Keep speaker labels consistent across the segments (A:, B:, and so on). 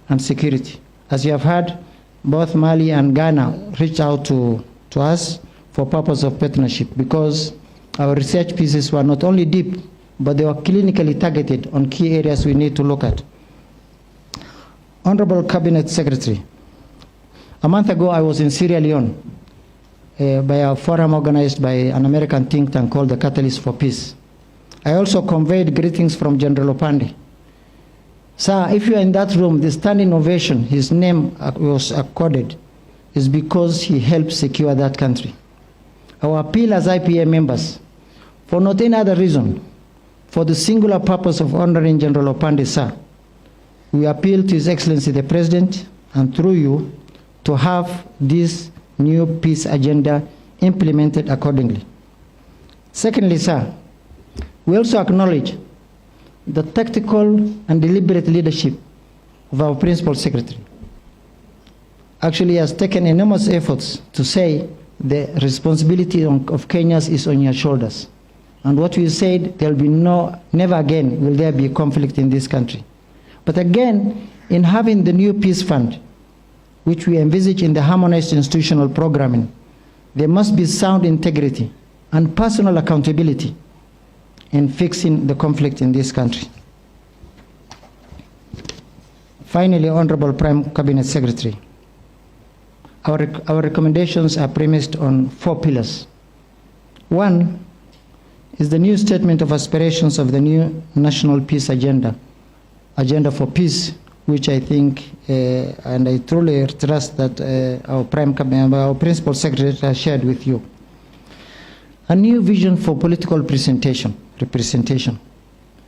A: and security. As you have heard, both Mali and Ghana reached out to us for purpose of partnership because our research pieces were not only deep, but they were clinically targeted on key areas we need to look at. Honorable Cabinet Secretary, a month ago I was in Sierra Leone by a forum organized by an American think tank called the Catalyst for Peace. I also conveyed greetings from General Opande. Sir, if you are in that room, the standing ovation his name was accorded is because he helped secure that country. Our appeal as IPA members, for not any other reason, for the singular purpose of honoring General Opande, sir, we appeal to His Excellency the President and through you to have this new peace agenda implemented accordingly. Secondly, sir, we also acknowledge the tactical and deliberate leadership of our Principal Secretary. Actually, he has taken enormous efforts to say the responsibility of Kenyans is on your shoulders. And what we said, there will be never again will there be conflict in this country. But again, in having the new peace fund, which we envisage in the harmonized institutional programming, there must be sound integrity and personal accountability in fixing the conflict in this country. Finally, Honorable Prime Cabinet Secretary, our recommendations are premised on 4 pillars. One is the new statement of aspirations of the new national peace agenda for peace, which I think, and I truly trust that our Principal Secretary has shared with you. A new vision for political representation.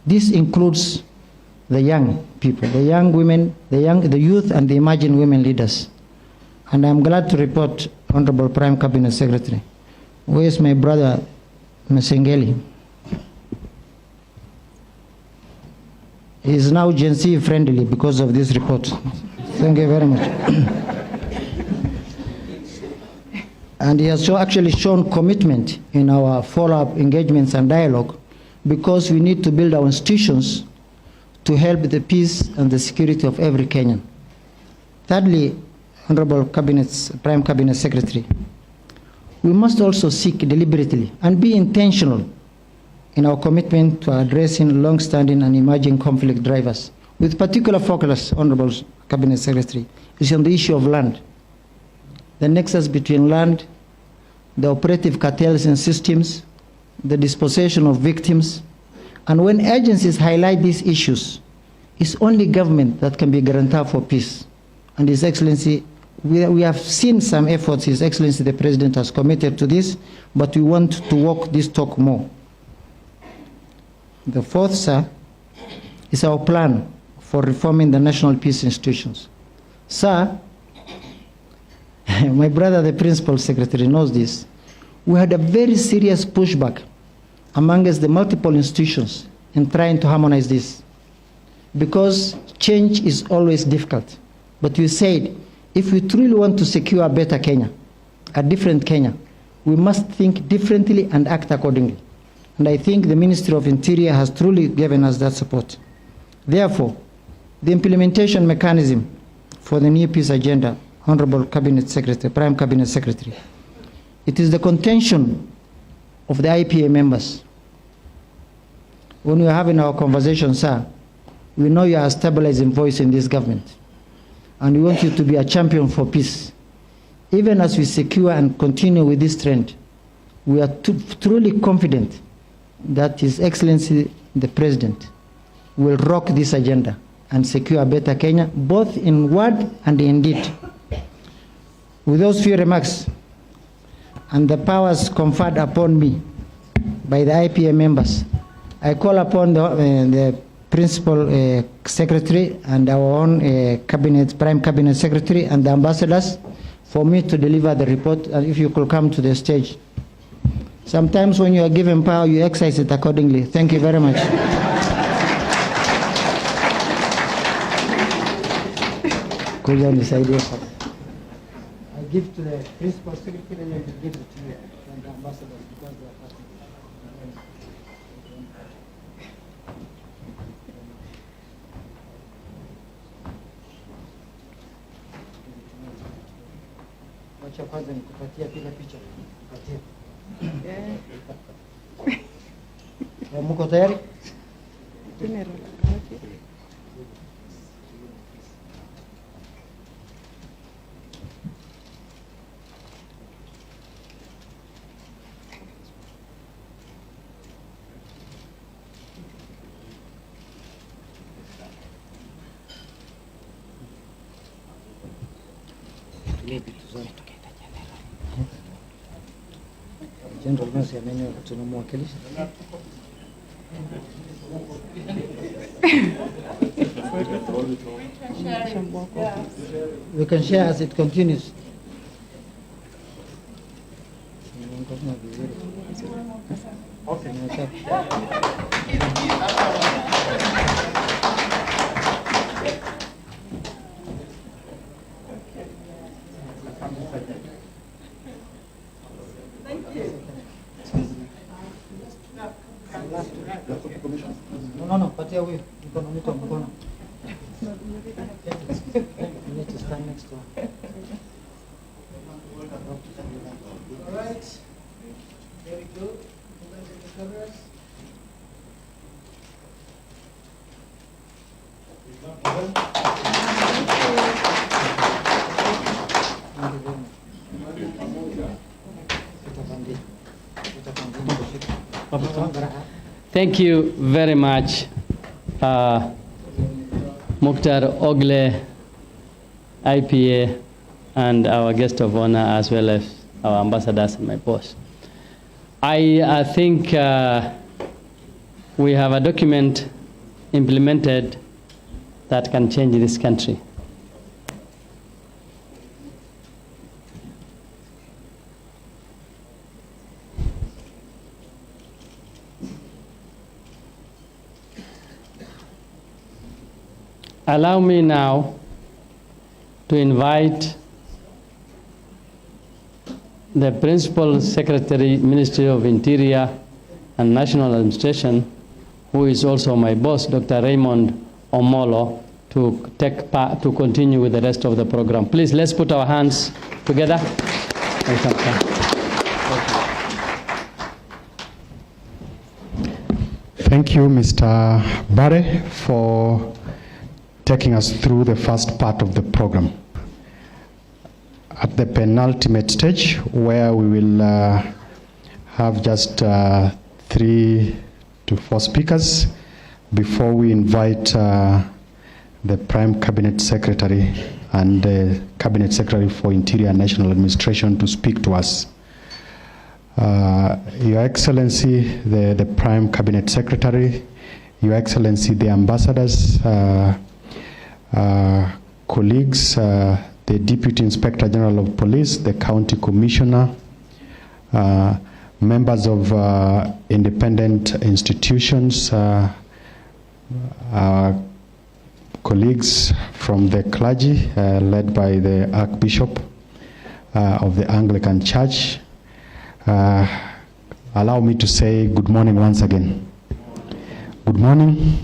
A: This includes the young people, the young women, the youth, and the emerging women leaders. And I'm glad to report, Honorable Prime Cabinet Secretary, where is my brother, Mesengeli? He is now Gen Z friendly because of this report. Thank you very much. And he has actually shown commitment in our follow-up engagements and dialogue because we need to build our institutions to help the peace and the security of every Kenyan. Thirdly, Honorable Prime Cabinet Secretary, we must also seek deliberately and be intentional in our commitment to addressing long-standing and emerging conflict drivers, with particular focus, Honorable Cabinet Secretary, is on the issue of land. The nexus between land, the operative cartels and systems, the dispossession of victims, and when agencies highlight these issues, it's only government that can be guarantor for peace. And His Excellency, we have seen some efforts His Excellency the President has committed to this, but we want to walk this talk more. The fourth, sir, is our plan for reforming the national peace institutions. Sir, my brother, the Principal Secretary, knows this. We had a very serious pushback amongst the multiple institutions in trying to harmonize this, because change is always difficult. But we said, if we truly want to secure a better Kenya, a different Kenya, we must think differently and act accordingly. And I think the Ministry of Interior has truly given us that support. Therefore, the implementation mechanism for the new peace agenda, Honorable Cabinet Secretary, Prime Cabinet Secretary, it is the contention of the IPA members. When we are having our conversation, sir, we know you are a stabilizing voice in this government, and we want you to be a champion for peace. Even as we secure and continue with this trend, we are truly confident that His Excellency the President will rock this agenda and secure a better Kenya, both in word and in deed. With those few remarks and the powers conferred upon me by the IPA members, I call upon the Principal Secretary and our own Prime Cabinet Secretary and the ambassadors for me to deliver the report, and if you could come to the stage. Sometimes when you are given power, you exercise it accordingly. Thank you very much. I give to the Principal Secretary and I give it to you and the ambassadors because they are part of it. Acha kwanza nikupatia piga picha. Patia. Mko tayari? General Nurse amenyo tunamwakilisha. We can share as it continues. Okay. No, patia huyo. Mkono. You need to stand next to her. All right. Very good.
B: Thank you very much, Mukhtar Ogle, IPA, and our guest of honor, as well as our ambassadors and my boss. I think we have a document implemented that can change this country. Allow me now to invite the Principal Secretary, Ministry of Interior and National Administration, who is also my boss, Dr. Raymond Omolo, to continue with the rest of the program. Please, let's put our hands together.
C: Thank you, Mr. Barre, for taking us through the first part of the program. At the penultimate stage, where we will have just 3 to 4 speakers before we invite the Prime Cabinet Secretary and the Cabinet Secretary for Interior and National Administration to speak to us. Your Excellency, the Prime Cabinet Secretary, Your Excellency, the ambassadors, colleagues, the Deputy Inspector General of Police, the County Commissioner, members of independent institutions, colleagues from the clergy, led by the Archbishop of the Anglican Church. Allow me to say good morning once again. Good morning.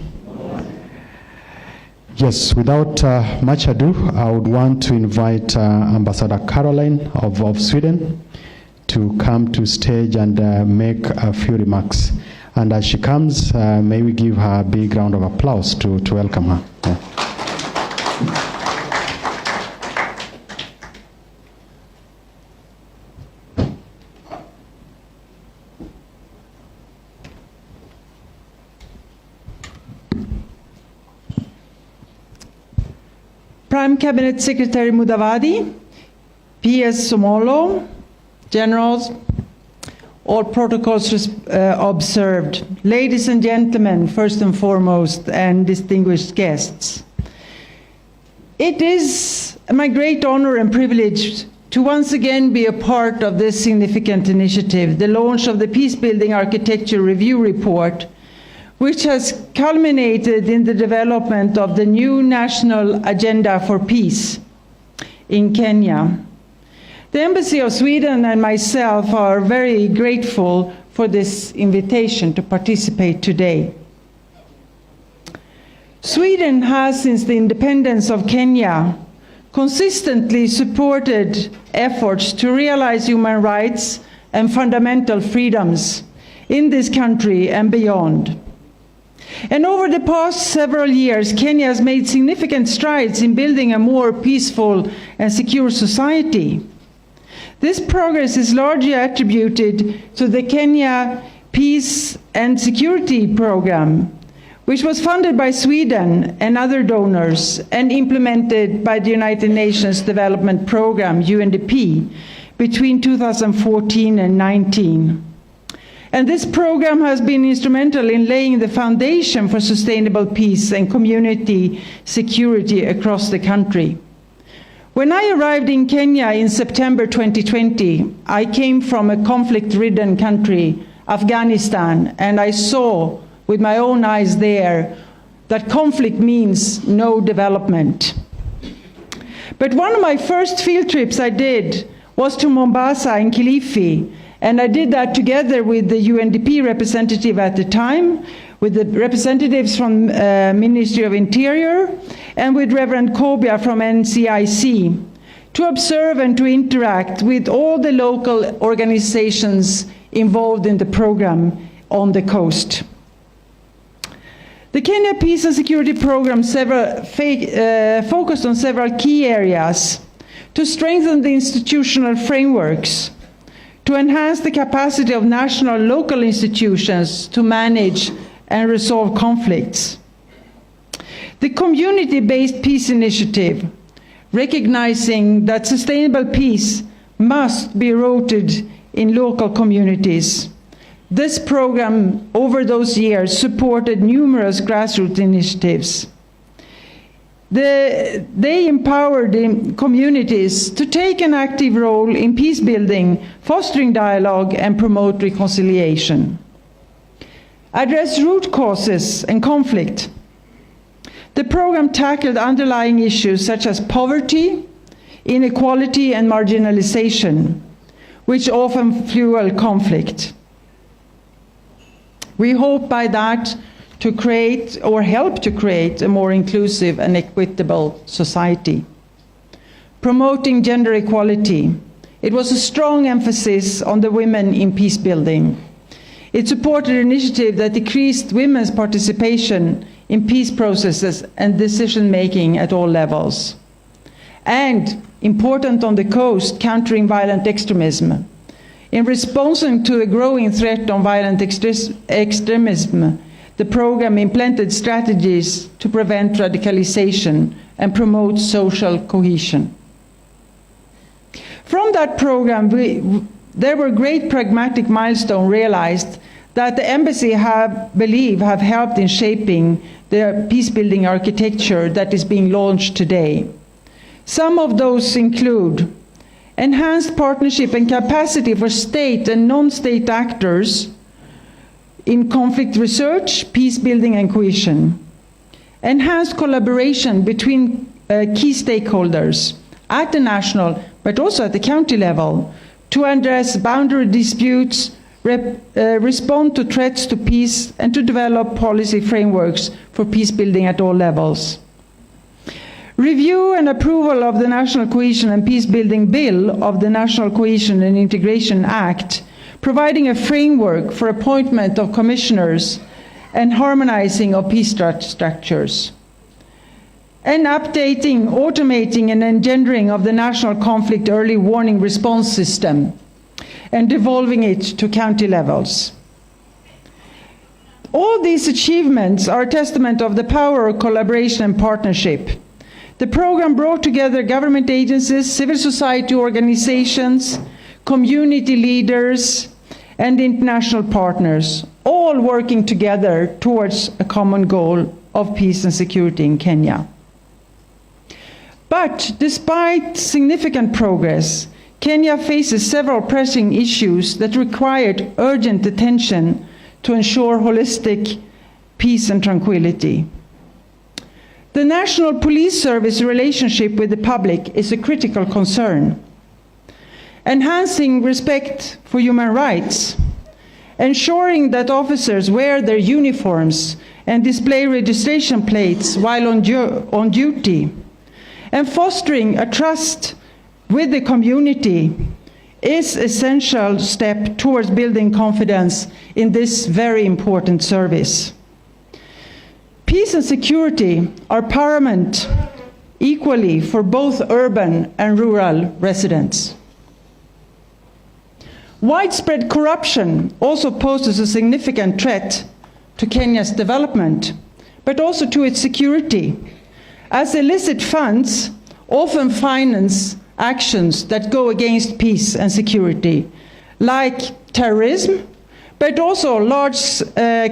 C: Yes, without much ado, I would want to invite Ambassador Caroline of Sweden to come to stage and make a few remarks. And as she comes, may we give her a big round of applause to welcome her. Yeah.
D: Prime Cabinet Secretary Mudavadi, PS Somolo, generals, all protocols observed. Ladies and gentlemen, first and foremost, and distinguished guests. It is my great honor and privilege to once again be a part of this significant initiative, the launch of the Peacebuilding Architecture Review Report, which has culminated in the development of the new National Agenda for Peace in Kenya. The Embassy of Sweden and myself are very grateful for this invitation to participate today. Sweden has, since the independence of Kenya, consistently supported efforts to realize human rights and fundamental freedoms in this country and beyond. And over the past several years, Kenya has made significant strides in building a more peaceful and secure society. This progress is largely attributed to the Kenya Peace and Security Program, which was funded by Sweden and other donors and implemented by the United Nations Development Program, UNDP, between 2014 and 19. And this program has been instrumental in laying the foundation for sustainable peace and community security across the country. When I arrived in Kenya in September 2020, I came from a conflict-ridden country, Afghanistan, and I saw with my own eyes there that conflict means no development. But one of my first field trips I did was to Mombasa and Kilifi, and I did that together with the UNDP representative at the time, with the representatives from Ministry of Interior, and with Reverend Kobia from NCIC, to observe and to interact with all the local organizations involved in the program on the coast. The Kenya Peace and Security Program focused on several key areas: to strengthen the institutional frameworks, to enhance the capacity of national and local institutions to manage and resolve conflicts. The community-based peace initiative, recognizing that sustainable peace must be rooted in local communities. This program, over those years, supported numerous grassroots initiatives. They empowered the communities to take an active role in peace building, fostering dialogue, and promote reconciliation. Address root causes and conflict. The program tackled underlying issues such as poverty, inequality, and marginalization, which often fuel conflict. We hope by that to create or help to create a more inclusive and equitable society. Promoting gender equality. It was a strong emphasis on the women in peace building. It supported initiatives that decreased women's participation in peace processes and decision-making at all levels. And, important on the coast, countering violent extremism. In responding to a growing threat on violent extremism, the program implemented strategies to prevent radicalization and promote social cohesion. From that program, there were great pragmatic milestones realized that the embassy believe have helped in shaping the peace-building architecture that is being launched today. Some of those include enhanced partnership and capacity for state and non-state actors in conflict research, peace building, and cohesion. Enhanced collaboration between key stakeholders at the national, but also at the county level, to address boundary disputes, respond to threats to peace, and to develop policy frameworks for peace building at all levels. Review and approval of the National Cohesion and Peace Building Bill of the National Cohesion and Integration Act, providing a framework for appointment of commissioners and harmonizing of peace structures. And updating, automating, and engendering of the National Conflict Early Warning Response System and devolving it to county levels. All these achievements are a testament of the power of collaboration and partnership. The program brought together government agencies, civil society organizations, community leaders, and international partners, all working together towards a common goal of peace and security in Kenya. But despite significant progress, Kenya faces several pressing issues that required urgent attention to ensure holistic peace and tranquility. The National Police Service relationship with the public is a critical concern. Enhancing respect for human rights, ensuring that officers wear their uniforms and display registration plates while on duty, And fostering a trust with the community is an essential step towards building confidence in this very important service. Peace and security are paramount equally for both urban and rural residents. Widespread corruption also poses a significant threat to Kenya's development, but also to its security, as illicit funds often finance actions that go against peace and security, like terrorism, but also large-scale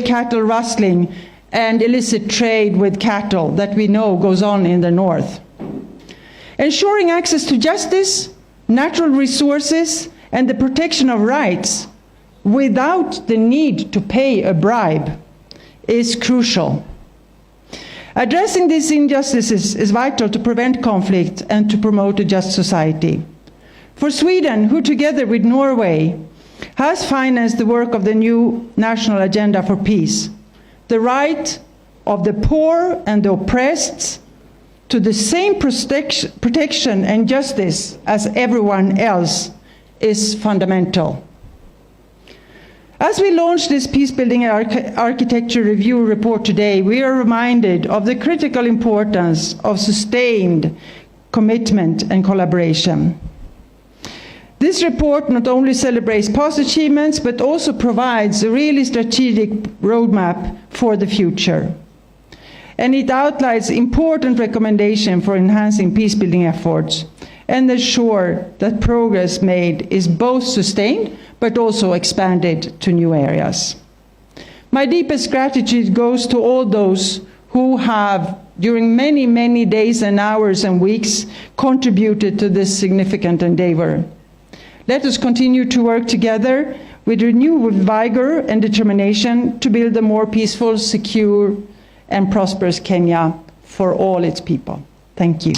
D: cattle rustling and illicit trade with cattle that we know goes on in the north. Ensuring access to justice, natural resources, and the protection of rights without the need to pay a bribe is crucial. Addressing these injustices is vital to prevent conflict and to promote a just society. For Sweden, who together with Norway has financed the work of the new National Agenda for Peace, the right of the poor and the oppressed to the same protection and justice as everyone else is fundamental. As we launch this Peacebuilding Architecture Review report today, we are reminded of the critical importance of sustained commitment and collaboration. This report not only celebrates past achievements, but also provides a really strategic roadmap for the future. And it outlines important recommendations for enhancing peacebuilding efforts and ensure that progress made is both sustained but also expanded to new areas. My deepest gratitude goes to all those who have, during many, many days and hours and weeks, contributed to this significant endeavor. Let us continue to work together with renewed vigor and determination to build a more peaceful, secure, and prosperous Kenya for all its people. Thank you.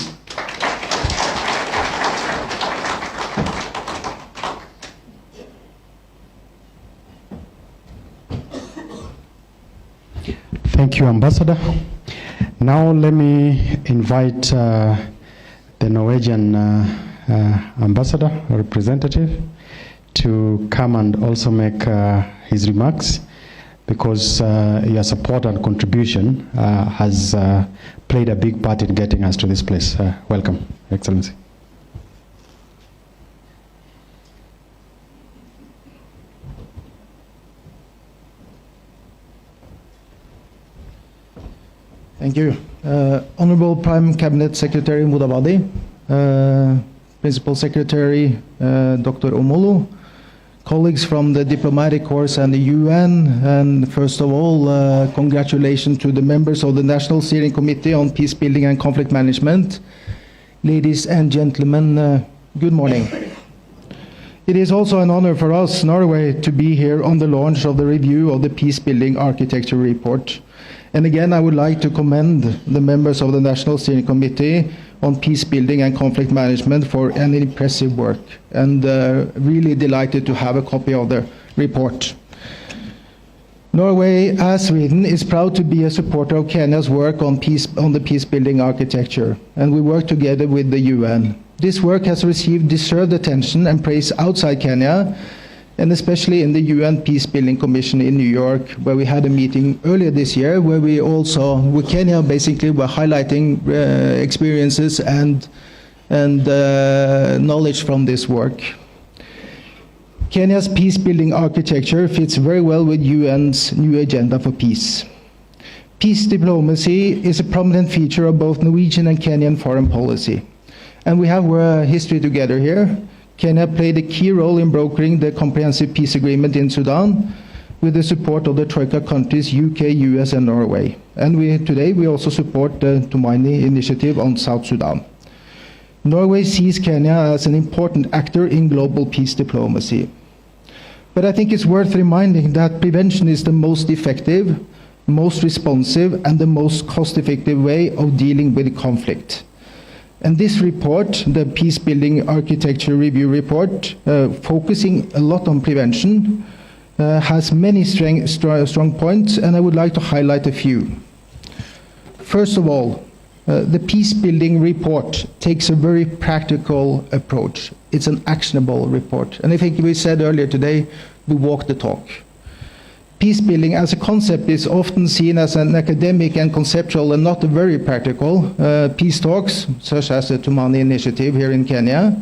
C: Thank you, Ambassador. Now let me invite the Norwegian ambassador or representative to come and also make his remarks, because your support and contribution has played a big part in getting us to this place. Welcome, Excellency.
A: Thank you. Honorable Prime Cabinet Secretary Mudavadi, Principal Secretary Dr. Omolo, colleagues from the diplomatic corps and the UN, and first of all, congratulations to the members of the National Steering Committee on Peacebuilding and Conflict Management. Ladies and gentlemen, good morning. It is also an honor for us, Norway, to be here on the launch of the review of the Peacebuilding Architecture Report. And again, I would like to commend the members of the National Steering Committee on Peacebuilding and Conflict Management for an impressive work, and really delighted to have a copy of the report. Norway, as Sweden, is proud to be a supporter of Kenya's work on the peacebuilding architecture, and we work together with the UN. This work has received deserved attention and praise outside Kenya, and especially in the UN Peacebuilding Commission in New York, where we had a meeting earlier this year, where we also, with Kenya, basically were highlighting experiences and knowledge from this work. Kenya's peacebuilding architecture fits very well with UN's new agenda for peace. Peace diplomacy is a prominent feature of both Norwegian and Kenyan foreign policy. And we have a history together here. Kenya played a key role in brokering the comprehensive peace agreement in Sudan with the support of the Troika countries UK, US, and Norway. And today we also support the Tumaini initiative on South Sudan. Norway sees Kenya as an important actor in global peace diplomacy. But I think it's worth reminding that prevention is the most effective, most responsive, and the most cost-effective way of dealing with conflict. And this report, the Peacebuilding Architecture Review Report, focusing a lot on prevention, has many strong points, and I would like to highlight a few. First of all,
E: The Peacebuilding report takes a very practical approach. It's an actionable report. And I think we said earlier today, we walk the talk. Peacebuilding as a concept is often seen as an academic and conceptual and not very practical. Peace talks, such as the Tumani Initiative here in Kenya,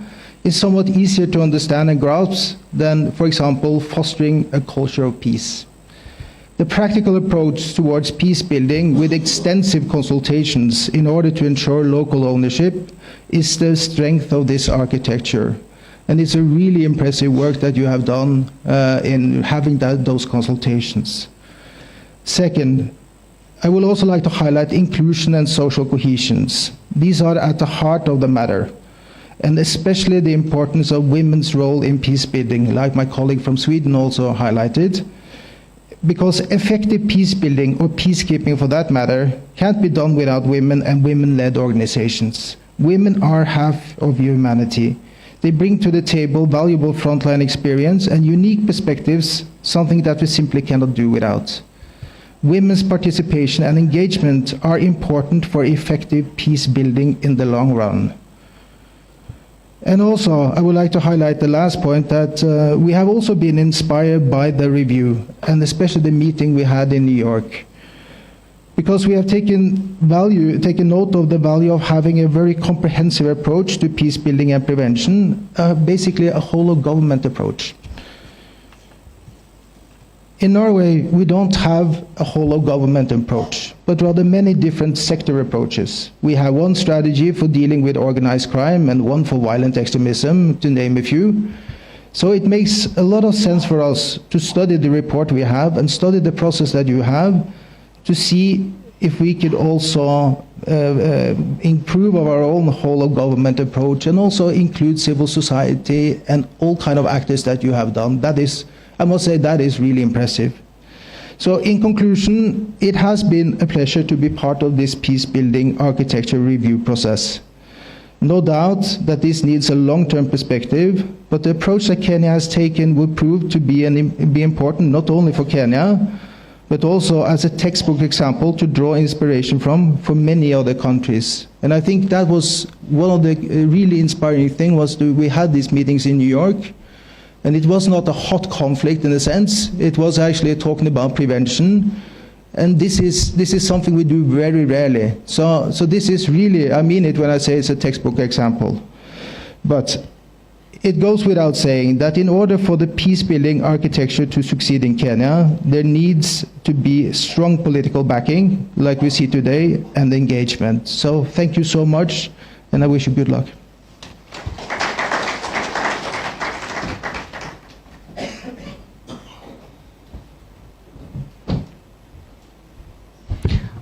E: is somewhat easier to understand and grasp than, for example, fostering a culture of peace. The practical approach towards peace building with extensive consultations in order to ensure local ownership is the strength of this architecture. And it's a really impressive work that you have done in having those consultations. Second, I would also like to highlight inclusion and social cohesions. These are at the heart of the matter, and especially the importance of women's role in peace building, like my colleague from Sweden also highlighted. Because effective peace building, or peacekeeping for that matter, can't be done without women and women-led organizations. Women are half of humanity. They bring to the table valuable frontline experience and unique perspectives, something that we simply cannot do without. Women's participation and engagement are important for effective peace building in the long run. And also, I would like to highlight the last point that we have also been inspired by the review, and especially the meeting we had in New York. Because we have taken note of the value of having a very comprehensive approach to peace building and prevention, basically a whole of government approach. In Norway, we don't have a whole of government approach, but rather many different sector approaches. We have one strategy for dealing with organized crime and one for violent extremism, to name a few. So it makes a lot of sense for us to study the report we have and study the process that you have to see if we could also improve our own whole of government approach and also include civil society and all kind of actors that you have done. That is, I must say, that is really impressive. So in conclusion, it has been a pleasure to be part of this peace building architecture review process. No doubt that this needs a long-term perspective, but the approach that Kenya has taken will prove to be important not only for Kenya, but also as a textbook example to draw inspiration from for many other countries. And I think that was one of the really inspiring things was we had these meetings in New York, and it was not a hot conflict in a sense. It was actually talking about prevention. And this is something we do very rarely. So this is really, I mean it when I say it's a textbook example. But it goes without saying that in order for the peace-building architecture to succeed in Kenya, there needs to be strong political backing, like we see today, and engagement. So thank you so much, and I wish you good luck.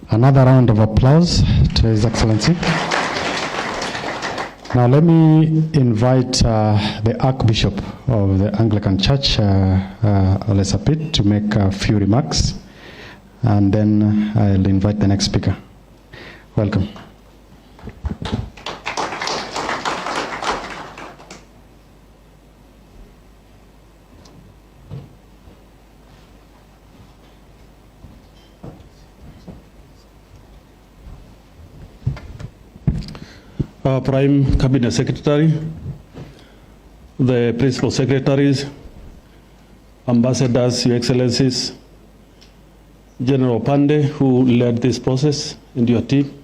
C: Another round of applause to His Excellency. Now let me invite the Archbishop of the Anglican Church, Olesapit, to make a few remarks, and then I'll invite the next speaker. Welcome.
F: Prime Cabinet Secretary, the Principal Secretaries, Ambassadors, Your Excellencies, General Pande, who led this process, and your team,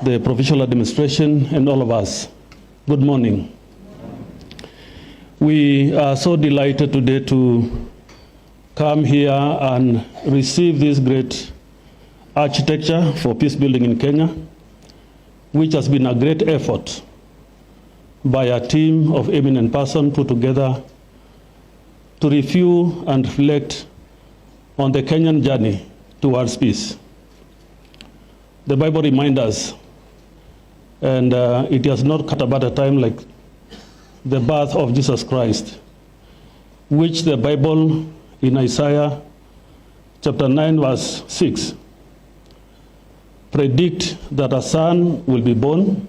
F: the Provincial Administration, and all of us. Good morning. We are so delighted today to come here and receive this great architecture for peace building in Kenya, which has been a great effort by a team of eminent persons put together to review and reflect on the Kenyan journey towards peace. The Bible reminds us, and it has not cut about a time like the birth of Jesus Christ, which the Bible in Isaiah chapter 9 verse 6 predict that a son will be born.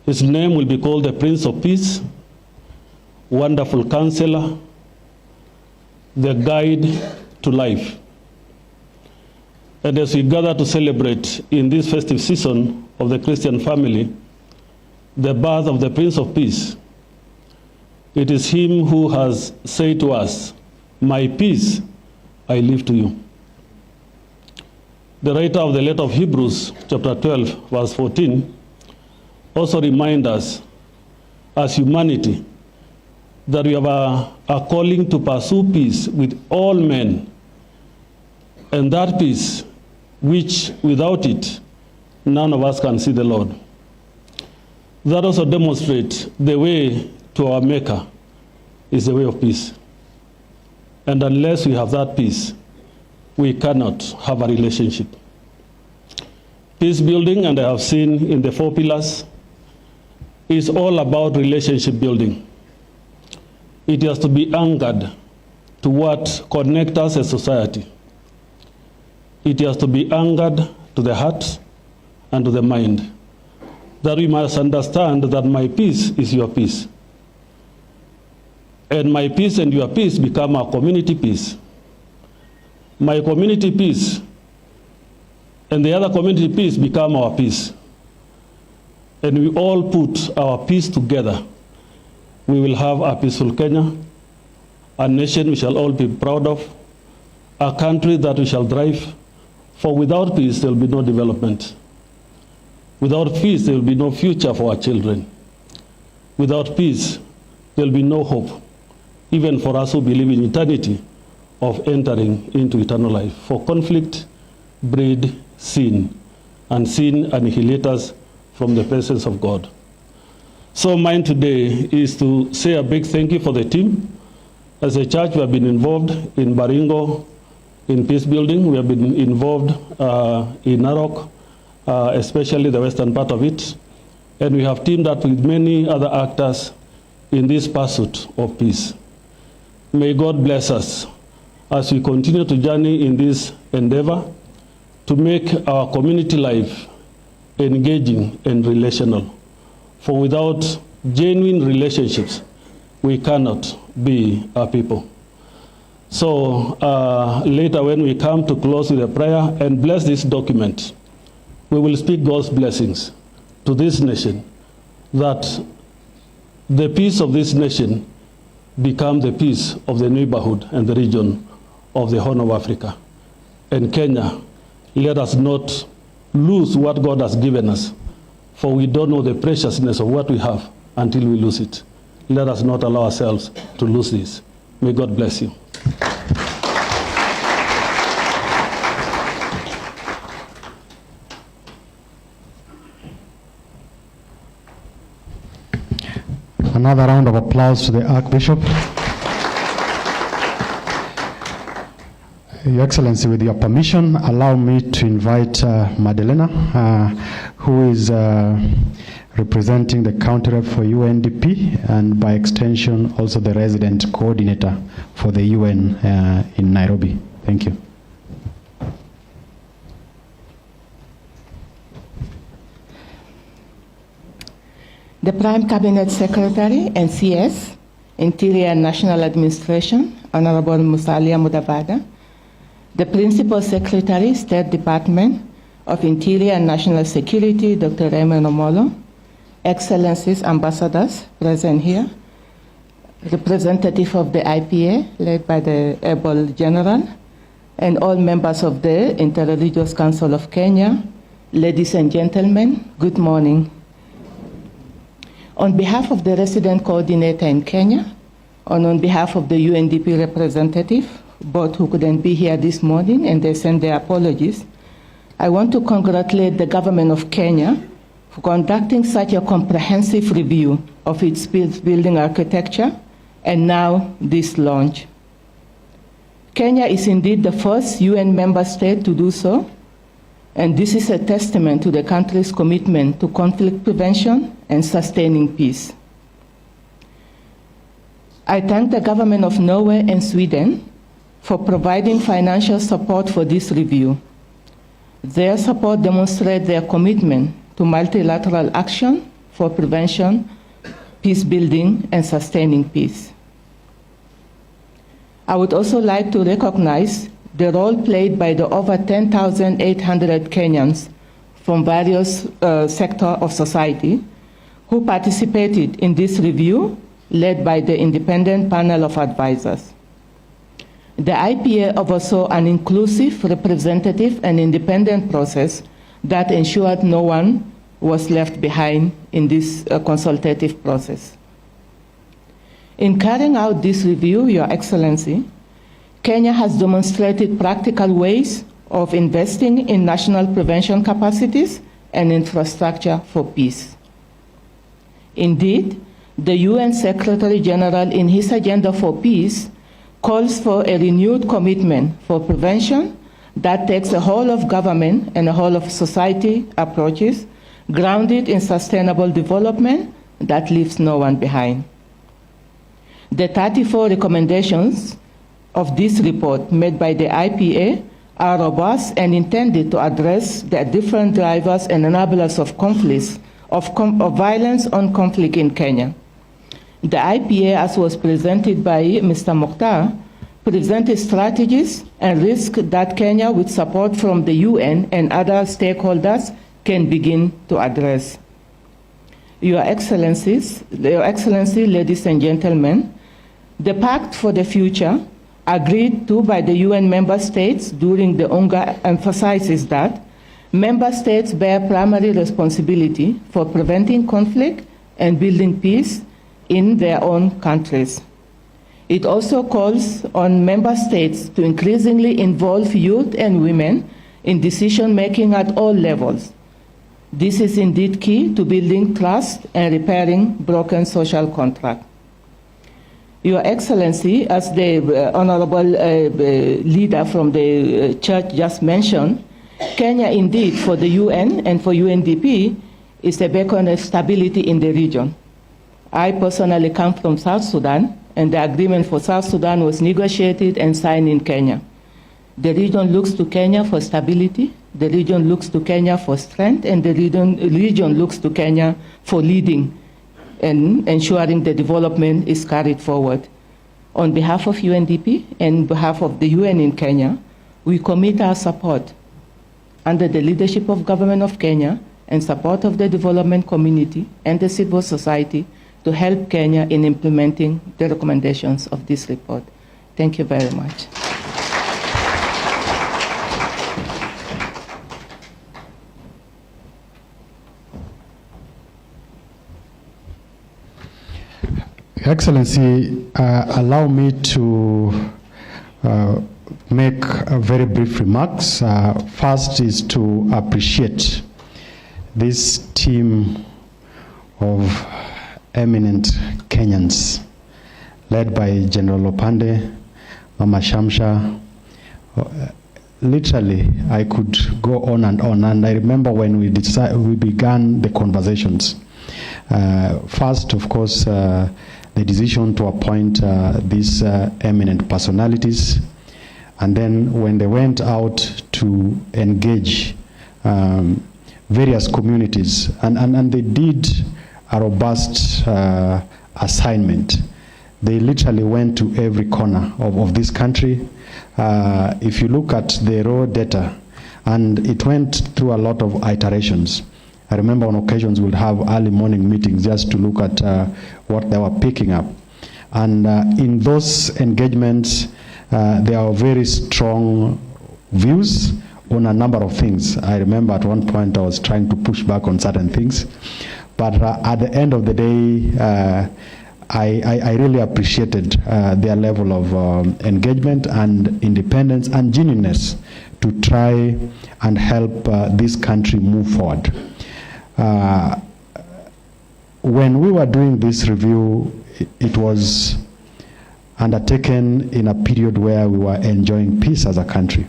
F: His name will be called the Prince of Peace, Wonderful Counselor, the Guide to Life. And as we gather to celebrate in this festive season of the Christian family the birth of the Prince of Peace, it is him who has said to us, "My peace I leave to you." The writer of the letter of Hebrews, chapter 12, verse 14, also reminds us as humanity that we have a calling to pursue peace with all men, and that peace which without it none of us can see the Lord. That also demonstrates the way to our Maker is the way of peace. And unless we have that peace, we cannot have a relationship. Peace building, and I have seen in the 4 pillars, is all about relationship building. It has to be anchored to what connects us as society. It has to be anchored to the heart and to the mind. That we must understand that my peace is your peace. And my peace and your peace become our community peace. My community peace and the other community peace become our peace. And we all put our peace together. We will have a peaceful Kenya, a nation we shall all be proud of, a country that we shall drive. For without peace, there will be no development. Without peace, there will be no future for our children. Without peace, there will be no hope, even for us who believe in eternity, of entering into eternal life. For conflict breed sin, and sin annihilates us from the presence of God. So mine today is to say a big thank you for the team. As a church, we have been involved in Baringo, in peace building. We have been involved in Narok, especially the western part of it. And we have teamed up with many other actors in this pursuit of peace. May God bless us as we continue to journey in this endeavor to make our community life engaging and relational. For without genuine relationships, we cannot be a people. So later when we come to close with a prayer and bless this document, we will speak God's blessings to this nation, that the peace of this nation become the peace of the neighborhood and the region of the Horn of Africa. And Kenya, let us not lose what God has given us, for we don't know the preciousness of what we have until we lose it. Let us not allow ourselves to lose this. May God bless you.
C: Another round of applause to the Archbishop. Your Excellency, with your permission, allow me to invite Madalena, who is representing the county rep for UNDP, and by extension also the resident coordinator for the UN in Nairobi. Thank you.
G: The Prime Cabinet Secretary, NCS, Interior and National Administration, Honorable Musalia Mudavadi, the Principal Secretary, State Department of Interior and National Security, Dr. Raymond Omolo, Excellencies, Ambassadors present here, representative of the IPA, led by the able General, and all members of the Interreligious Council of Kenya, ladies and gentlemen, good morning. On behalf of the resident coordinator in Kenya, and on behalf of the UNDP representative, both who couldn't be here this morning and they send their apologies, I want to congratulate the government of Kenya for conducting such a comprehensive review of its peace building architecture and now this launch. Kenya is indeed the first UN member state to do so, and this is a testament to the country's commitment to conflict prevention and sustaining peace. I thank the government of Norway and Sweden for providing financial support for this review. Their support demonstrates their commitment to multilateral action for prevention, peace building, and sustaining peace. I would also like to recognize the role played by the over 10,800 Kenyans from various sectors of society who participated in this review led by the independent panel of advisors. The IPA oversaw an inclusive, representative, and independent process that ensured no one was left behind in this consultative process. In carrying out this review, Your Excellency, Kenya has demonstrated practical ways of investing in national prevention capacities and infrastructure for peace. Indeed, the UN Secretary General in his Agenda for Peace calls for a renewed commitment for prevention that takes a whole of government and a whole of society approaches grounded in sustainable development that leaves no one behind. The 34 recommendations of this report made by the IPA are robust and intended to address the different drivers and enablers of conflicts, of violence on conflict in Kenya. The IPA, as was presented by Mr. Mokhtar, presented strategies and risks that Kenya, with support from the UN and other stakeholders, can begin to address. Your Excellency, ladies and gentlemen, the Pact for the Future, agreed to by the UN member states during the UNGA, emphasizes that member states bear primary responsibility for preventing conflict and building peace in their own countries. It also calls on member states to increasingly involve youth and women in decision-making at all levels. This is indeed key to building trust and repairing broken social contract. Your Excellency, as the honorable leader from the church just mentioned, Kenya indeed for the UN and for UNDP is a beacon of stability in the region. I personally come from South Sudan, and the agreement for South Sudan was negotiated and signed in Kenya. The region looks to Kenya for stability, the region looks to Kenya for strength, and the region looks to Kenya for leading and ensuring the development is carried forward. On behalf of UNDP and on behalf of the UN in Kenya, we commit our support under the leadership of Government of Kenya and support of the development community and the civil society to help Kenya in implementing the recommendations of this report. Thank you very much.
C: Excellency, allow me to make very brief remarks. First is to appreciate this team of eminent Kenyans led by General Opande, Mama Shamsha. Literally, I could go on, and I remember when we began the conversations. First, of course, the decision to appoint these eminent personalities, and then when they went out to engage various communities, and they did a robust assignment. They literally went to every corner of this country. If you look at the raw data, and it went through a lot of iterations. I remember on occasions we'd have early morning meetings just to look at what they were picking up. And in those engagements, there are very strong views on a number of things. I remember at one point I was trying to push back on certain things. But at the end of the day, I really appreciated their level of engagement and independence and genuineness to try and help this country move forward. When we were doing this review, it was undertaken in a period where we were enjoying peace as a country.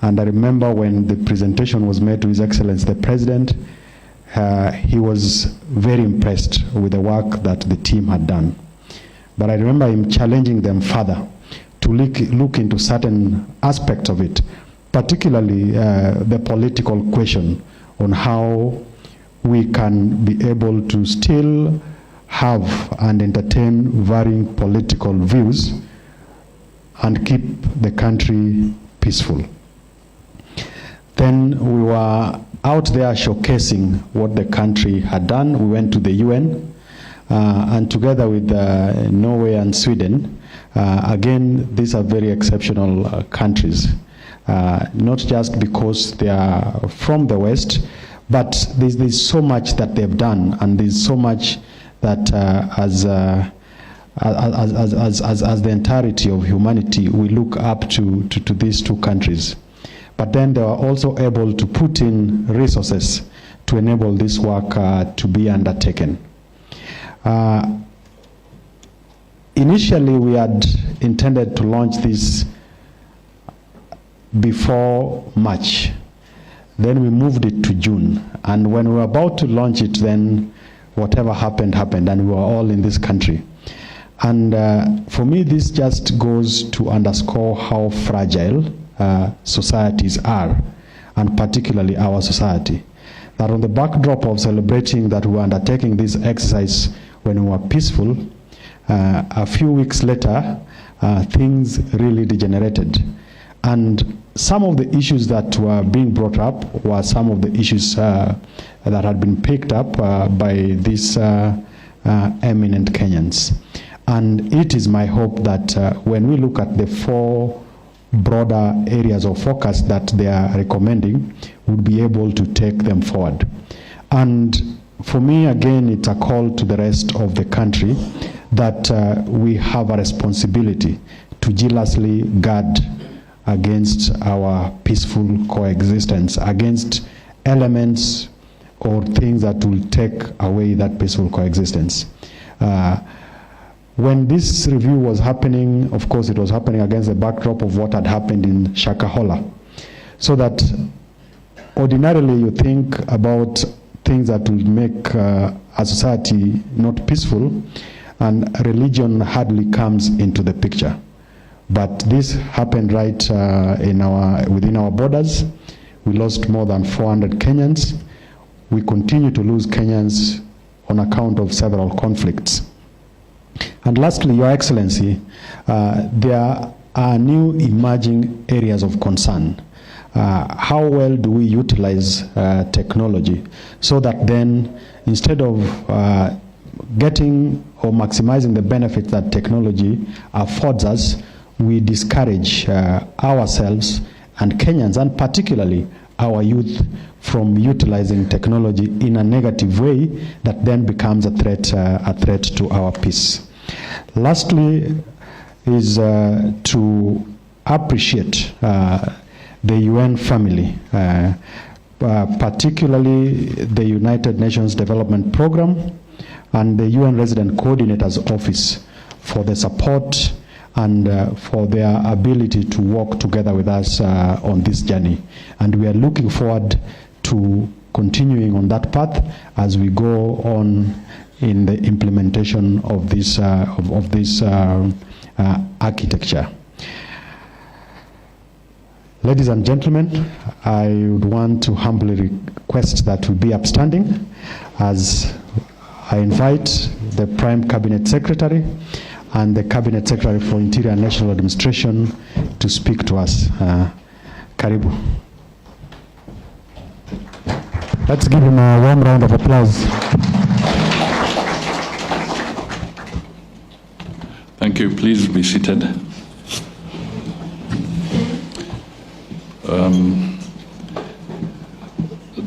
C: And I remember when the presentation was made to His Excellency the President, he was very impressed with the work that the team had done. But I remember him challenging them further to look into certain aspects of it, particularly the political question on how we can be able to still have and entertain varying political views and keep the country peaceful. Then we were out there showcasing what the country had done. We went to the UN and together with Norway and Sweden, again, these are very exceptional countries, not just because they are from the West, but there's so much that they've done, and there's so much that as the entirety of humanity, we look up to these two countries. But then they were also able to put in resources to enable this work to be undertaken. Initially, we had intended to launch this before March. Then we moved it to June. And when we were about to launch it, then whatever happened, happened, and we were all in this country. And for me, this just goes to underscore how fragile societies are, and particularly our society. That on the backdrop of celebrating that we were undertaking this exercise when we were peaceful, a few weeks later, things really degenerated. And some of the issues that were being brought up were some of the issues that had been picked up by these eminent Kenyans. And it is my hope that when we look at the 4 broader areas of focus that they are recommending, we'll be able to take them forward. And for me, again, it's a call to the rest of the country that we have a responsibility to jealously guard against our peaceful coexistence, against elements or things that will take away that peaceful coexistence. When this review was happening, of course, it was happening against the backdrop of what had happened in Shakahola. So that ordinarily you think about things that will make a society not peaceful, and religion hardly comes into the picture. But this happened right within our borders. We lost more than 400 Kenyans. We continue to lose Kenyans on account of several conflicts. And lastly, Your Excellency, there are new emerging areas of concern. How well do we utilize technology so that then, instead of getting or maximizing the benefits that technology affords us, we discourage ourselves and Kenyans, and particularly our youth, from utilizing technology in a negative way that then becomes a threat to our peace. Lastly is to appreciate the UN family, particularly the United Nations Development Program and the UN Resident Coordinator's Office for the support and for their ability to work together with us on this journey. And we are looking forward to continuing on that path as we go on in the implementation of this architecture. Ladies and gentlemen, I would want to humbly request that we be upstanding as I invite the Prime Cabinet Secretary and the Cabinet Secretary for Interior and National Administration to speak to us. Karibu. Let's give him a warm round of applause.
H: Thank you. Please be seated.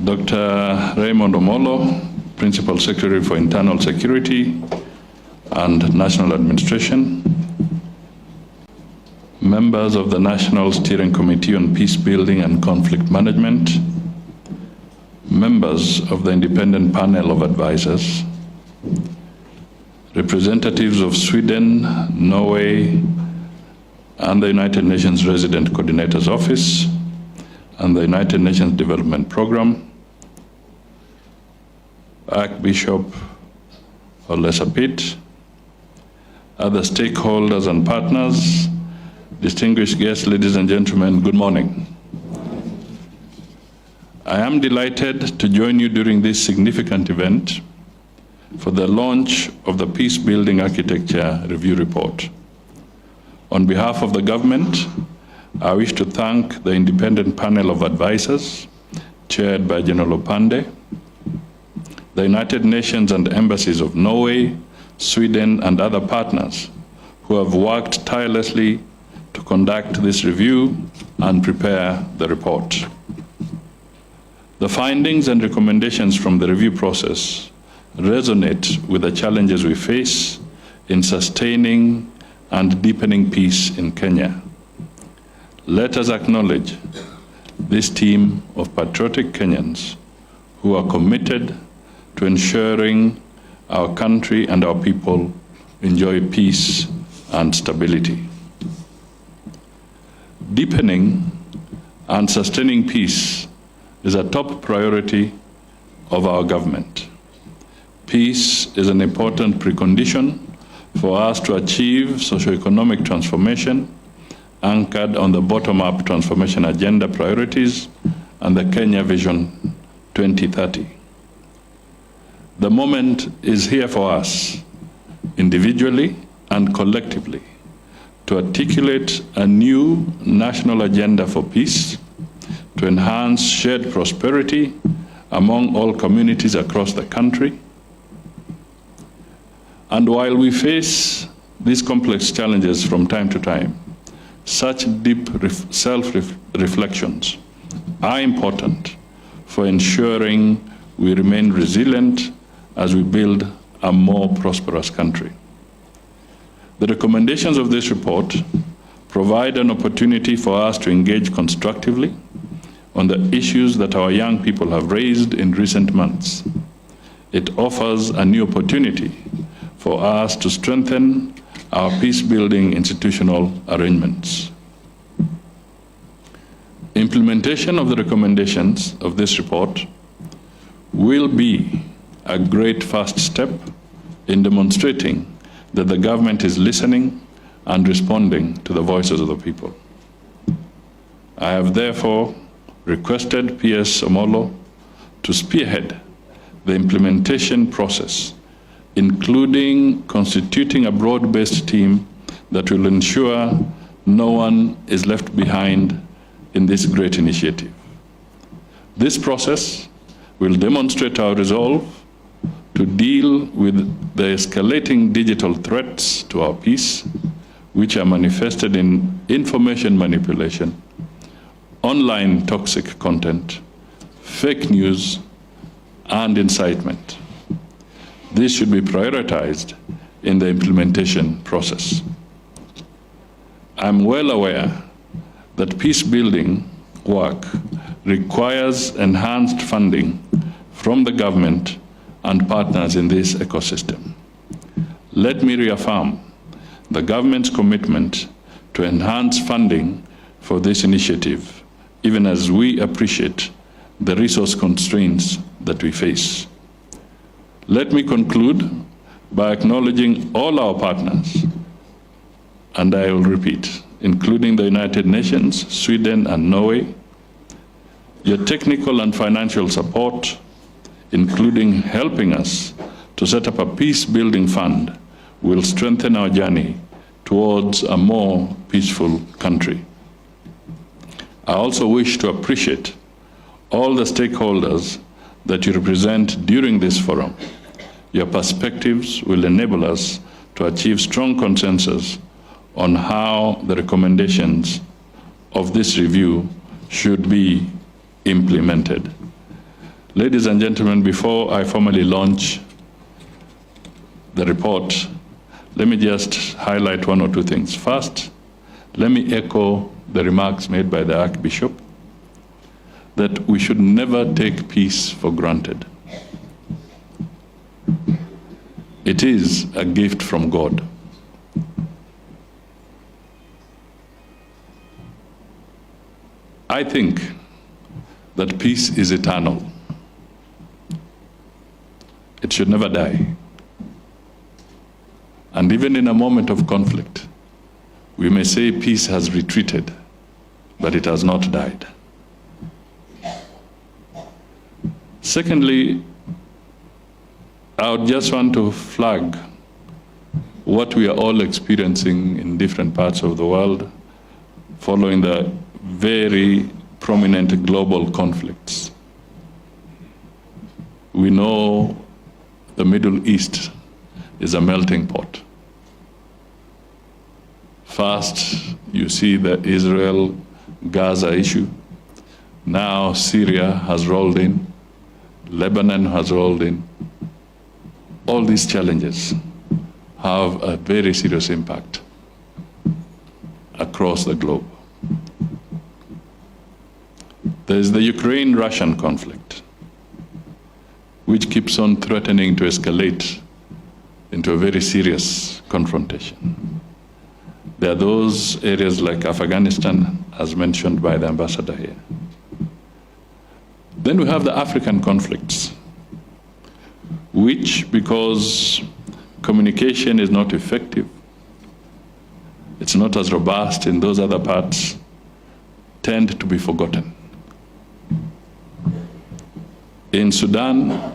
H: Dr. Raymond Omolo, Principal Secretary for Internal Security and National Administration, members of the National Steering Committee on Peacebuilding and Conflict Management, members of the Independent Panel of Advisors, representatives of Sweden, Norway, and the United Nations Resident Coordinator's Office, and the United Nations Development Program, Archbishop Olesapit, other stakeholders and partners, distinguished guests, ladies and gentlemen, good morning. I am delighted to join you during this significant event for the launch of the Peacebuilding Architecture Review Report. On behalf of the government, I wish to thank the independent panel of advisors chaired by General Opande, the United Nations and embassies of Norway, Sweden, and other partners who have worked tirelessly to conduct this review and prepare the report. The findings and recommendations from the review process resonate with the challenges we face in sustaining and deepening peace in Kenya. Let us acknowledge this team of patriotic Kenyans who are committed to ensuring our country and our people enjoy peace and stability. Deepening and sustaining peace is a top priority of our government. Peace is an important precondition for us to achieve socio-economic transformation anchored on the bottom-up transformation agenda priorities and the Kenya Vision 2030. The moment is here for us, individually and collectively, to articulate a new national agenda for peace, to enhance shared prosperity among all communities across the country. And while we face these complex challenges from time to time, such deep self-reflections are important for ensuring we remain resilient as we build a more prosperous country. The recommendations of this report provide an opportunity for us to engage constructively on the issues that our young people have raised in recent months. It offers a new opportunity for us to strengthen our peace-building institutional arrangements. Implementation of the recommendations of this report will be a great first step in demonstrating that the government is listening and responding to the voices of the people. I have therefore requested PS Omolo to spearhead the implementation process, including constituting a broad-based team that will ensure no one is left behind in this great initiative. This process will demonstrate our resolve to deal with the escalating digital threats to our peace, which are manifested in information manipulation, online toxic content, fake news, and incitement. This should be prioritized in the implementation process. I'm well aware that peace-building work requires enhanced funding from the government and partners in this ecosystem. Let me reaffirm the government's commitment to enhance funding for this initiative, even as we appreciate the resource constraints that we face. Let me conclude by acknowledging all our partners, and I will repeat, including the United Nations, Sweden, and Norway. Your technical and financial support, including helping us to set up a peace-building fund, will strengthen our journey towards a more peaceful country. I also wish to appreciate all the stakeholders that you represent during this forum. Your perspectives will enable us to achieve strong consensus on how the recommendations of this review should be implemented. Ladies and gentlemen, before I formally launch the report, let me just highlight one or two things. First, let me echo the remarks made by the Archbishop that we should never take peace for granted. It is a gift from God. I think that peace is eternal. It should never die. And even in a moment of conflict, we may say peace has retreated, but it has not died. Secondly, I would just want to flag what we are all experiencing in different parts of the world following the very prominent global conflicts. We know the Middle East is a melting pot. First, you see the Israel-Gaza issue. Now Syria has rolled in, Lebanon has rolled in. All these challenges have a very serious impact across the globe. There's the Ukraine-Russian conflict, which keeps on threatening to escalate into a very serious confrontation. There are those areas like Afghanistan, as mentioned by the ambassador here. Then we have the African conflicts, which, because communication is not effective, it's not as robust in those other parts, tend to be forgotten. In Sudan,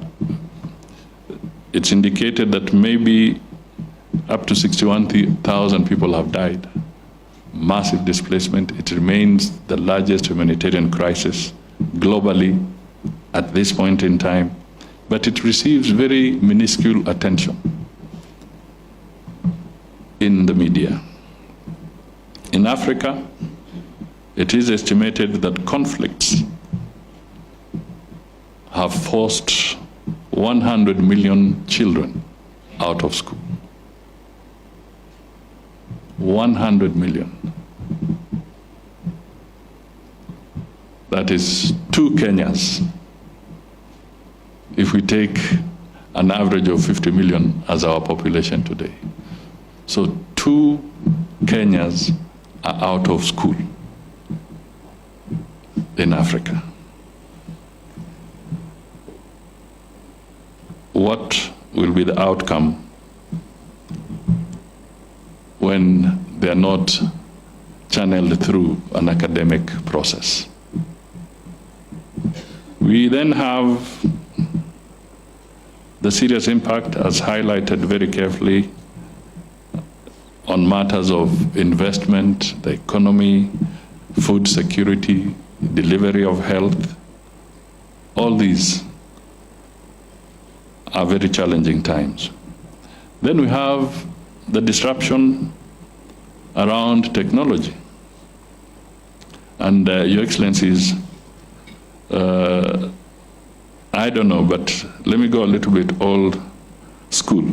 H: it's indicated that maybe up to 61,000 people have died. Massive displacement. It remains the largest humanitarian crisis globally at this point in time, but it receives very minuscule attention in the media. In Africa, it is estimated that conflicts have forced 100 million children out of school. 100 million. That is 2 Kenyas, if we take an average of 50 million as our population today. So 2 Kenyas are out of school in Africa. What will be the outcome when they are not channeled through an academic process? We then have the serious impact, as highlighted very carefully, on matters of investment, the economy, food security, delivery of health. All these are very challenging times. Then we have the disruption around technology. And Your Excellencies, I don't know, but let me go a little bit old school.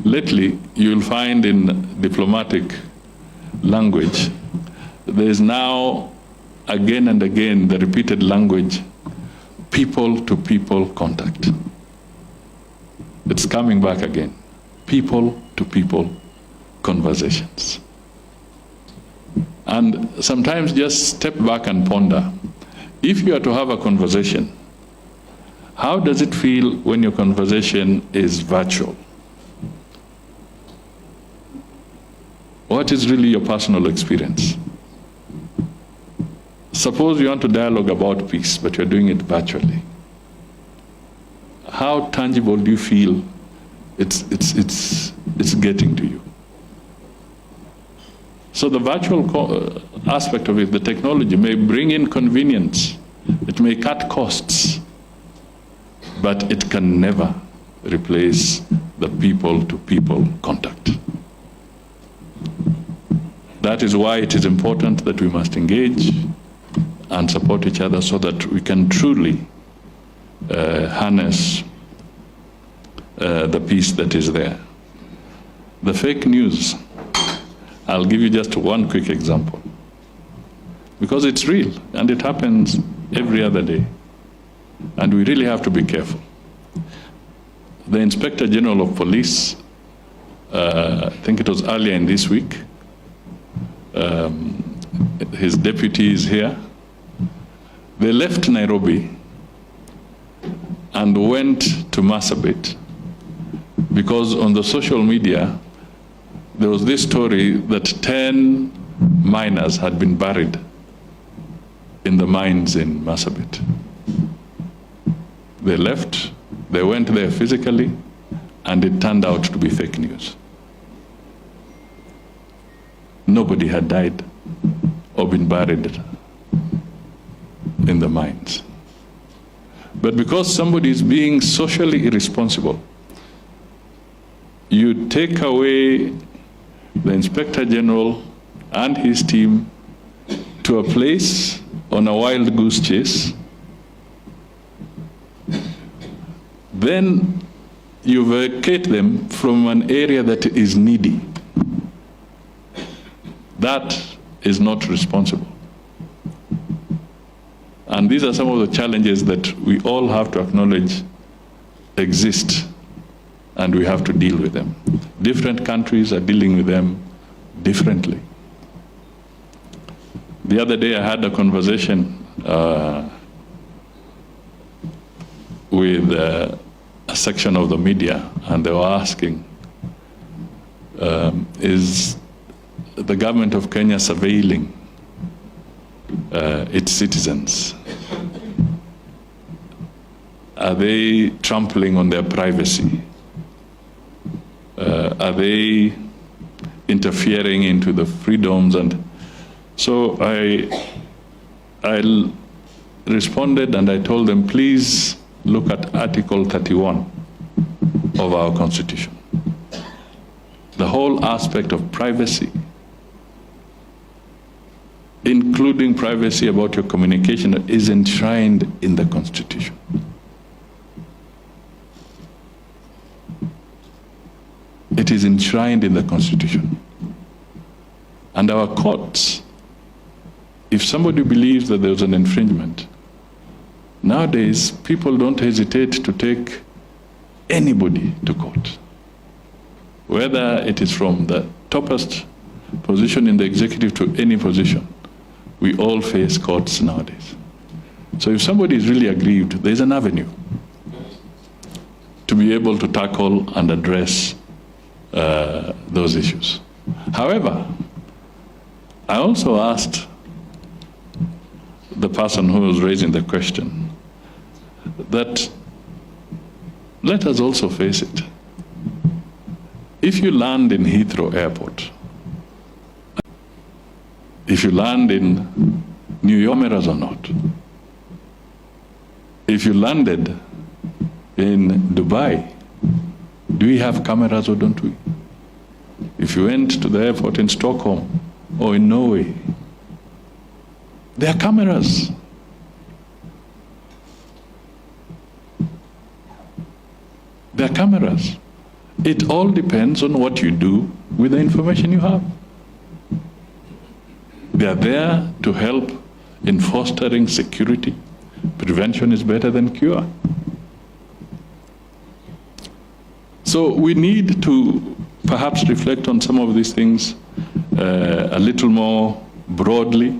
H: Lately, you'll find in diplomatic language, there is now again and again the repeated language, people-to-people contact. It's coming back again. People-to-people conversations. And sometimes just step back and ponder. If you are to have a conversation, how does it feel when your conversation is virtual? What is really your personal experience? Suppose you want to dialogue about peace, but you're doing it virtually. How tangible do you feel it's getting to you? So the virtual aspect of it, the technology, may bring in convenience, it may cut costs, but it can never replace the people-to-people contact. That is why it is important that we must engage and support each other so that we can truly harness the peace that is there. The fake news, I'll give you just one quick example, because it's real and it happens every other day, and we really have to be careful. The Inspector General of Police, I think it was earlier in this week, his deputy is here. They left Nairobi and went to Marsabit because on the social media there was this story that 10 miners had been buried in the mines in Marsabit. They left, they went there physically, and it turned out to be fake news. Nobody had died or been buried in the mines. But because somebody is being socially irresponsible, you take away the Inspector General and his team to a place on a wild goose chase, then you vacate them from an area that is needy. That is not responsible. And these are some of the challenges that we all have to acknowledge exist, and we have to deal with them. Different countries are dealing with them differently. The other day I had a conversation with a section of the media, and they were asking, is the government of Kenya surveilling its citizens? Are they trampling on their privacy? Are they interfering into the freedoms? And so I responded and I told them, please look at Article 31 of our Constitution. The whole aspect of privacy, including privacy about your communication, is enshrined in the Constitution. It is enshrined in the Constitution. And our courts, if somebody believes that there's an infringement, nowadays people don't hesitate to take anybody to court. Whether it is from the toppest position in the executive to any position, we all face courts nowadays. So if somebody is really aggrieved, there's an avenue to be able to tackle and address those issues. However, I also asked the person who was raising the question that let us also face it. If you land in Heathrow Airport, if you land in New York, cameras or not? If you landed in Dubai, do we have cameras or don't we? If you went to the airport in Stockholm or in Norway, there are cameras. There are cameras. It all depends on what you do with the information you have. They are there to help in fostering security. Prevention is better than cure. So we need to perhaps reflect on some of these things a little more broadly,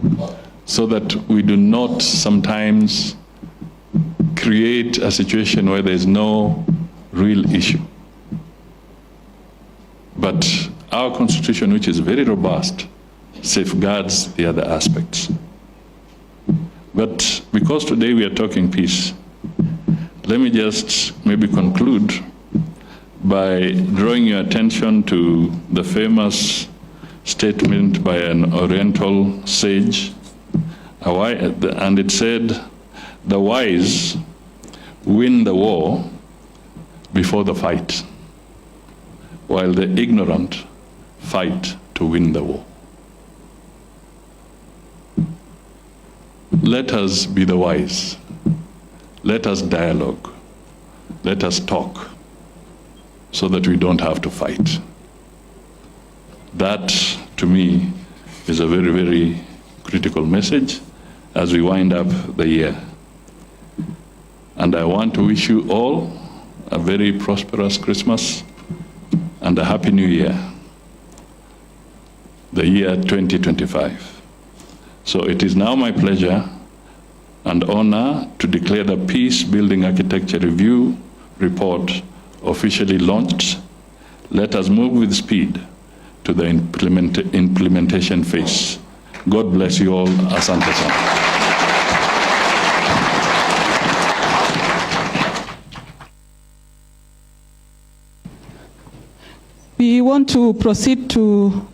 H: so that we do not sometimes create a situation where there is no real issue. But our Constitution, which is very robust, safeguards the other aspects. But because today we are talking peace, let me just maybe conclude by drawing your attention to the famous statement by an Oriental sage, and it said, "The wise win the war before the fight, while the ignorant fight to win the war." Let us be the wise. Let us dialogue. Let us talk, so that we don't have to fight. That, to me, is a very, very critical message as we wind up the year. And I want to wish you all a very prosperous Christmas and a Happy New Year, the year 2025. So it is now my pleasure and honor to declare the Peacebuilding Architecture Review Report officially launched. Let us move with speed to the implementation phase. God bless you all. Asante sana.
I: We want to proceed to